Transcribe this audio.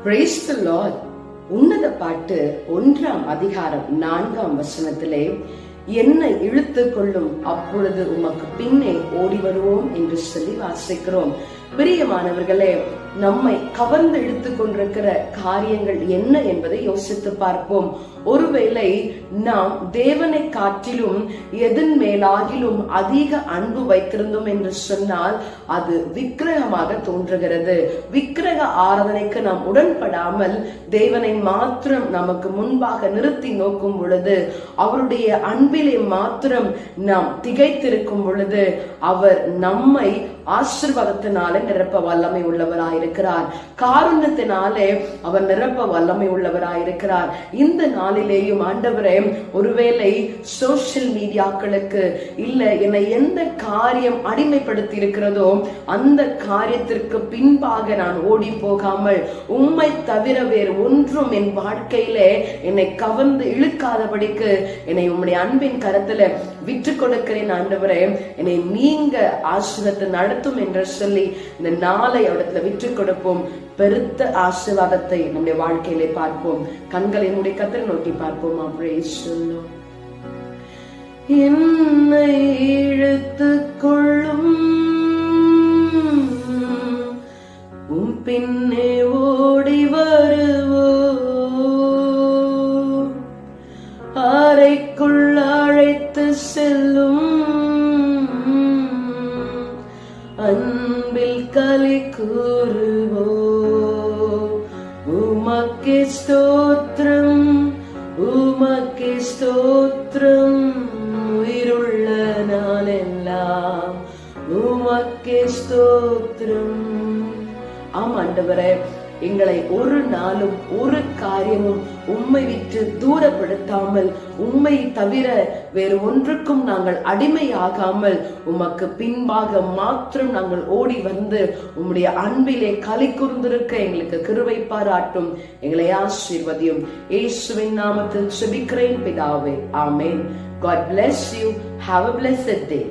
Praise the Lord. உன்னத பாட்டு 1ஆம் அதிகாரம் 4ஆம் வசனத்திலே, என்னை இழுத்து கொள்ளும், அப்பொழுது உமக்கு பின்னே ஓடி வருவோம் என்று சொல்லி வாசிக்கிறோம். பிரியமானவர்களே, நம்மை கவர்ந்து இழுத்துக் கொண்டிருக்கிற காரியங்கள் என்ன என்பதை யோசித்து பார்ப்போம். ஒருவேளை நாம் தேவனை காட்டிலும் எதன் மேலாகிலும் அதிக அன்பு வைத்திருந்தோம் என்று சொன்னால் அது விக்கிரகமாக தோன்றுகிறது. விக்கிரக ஆராதனைக்கு நாம் உடன்படாமல் தேவனை மாத்திரம் நமக்கு முன்பாக நிறுத்தி நோக்கும் பொழுது, அவருடைய அன்பிலே மாத்திரம் நாம் திகைத்திருக்கும் பொழுது, அவர் நம்மை ஆசீர்வாதத்தினாலே நிரப்ப வல்லமை உள்ளவராயிருக்கிறார். காருண்யத்தினாலே அவர் நிரப்ப வல்லமை உள்ளவராயிருக்கிறார். இந்த நாளிலேயும் ஆண்டவரே, ஒருவேளை சோசியல் மீடியாக்களுக்கு இல்ல என்னை எந்த காரியம் அடிமைப்படுத்தி இருக்கிறதோ அந்த காரியத்திற்கு பின்பாக நான் ஓடி போகாமல், உம்மை தவிர வேறு ஒன்றும் என் வாழ்க்கையிலே என்னை கவர்ந்து இழுக்காதபடிக்கு என்னை உம்முடைய அன்பின் கரத்துல விட்டு கொடுக்கிறேன் ஆண்டவரே, என்னை நீங்க ஆசீர்வாதத்தை நடத்தும் என்று சொல்லி இந்த நாளை அவரிடத்துல விட்டு கொடுப்போம். பெருத்த ஆசீர்வாதத்தை நம்முடைய வாழ்க்கையிலே பார்ப்போம். கண்களை மூடி கர்த்தரை நோக்கி பார்ப்போம். என்னை இழுத்து கொள்ளும், உம் பின்னே ஓடி வருவோ, அறைக்குள் அழைத்து செல்லும், அன்பில் களி கூறுவோ, உமக்கே ஸ்தோத்திரம், உமக்கே ஸ்தோத்திரம், உயிருள்ள நாளெல்லாம் உமக்கே ஸ்தோத்திரம். ஆண்டவரே, எங்களை ஒரு நாளும் ஒரு காரியமும் உம்மை விட்டு தூரப்படுத்தாமல், உம்மை தவிர வேறு ஒன்றுக்கும் நாங்கள் அடிமையாகாமல், உமக்கு பின்பாக மாத்திரம் நாங்கள் ஓடி வந்து உம்முடைய அன்பிலே களி கூர்ந்திருக்க எங்களுக்கு கிருபை பாராட்டும். எங்களை ஆசீர்வதியும். இயேசுவின் நாமத்தில் ஜெபிக்கிறேன் பிதாவே, ஆமென். God bless you. Have a blessed day.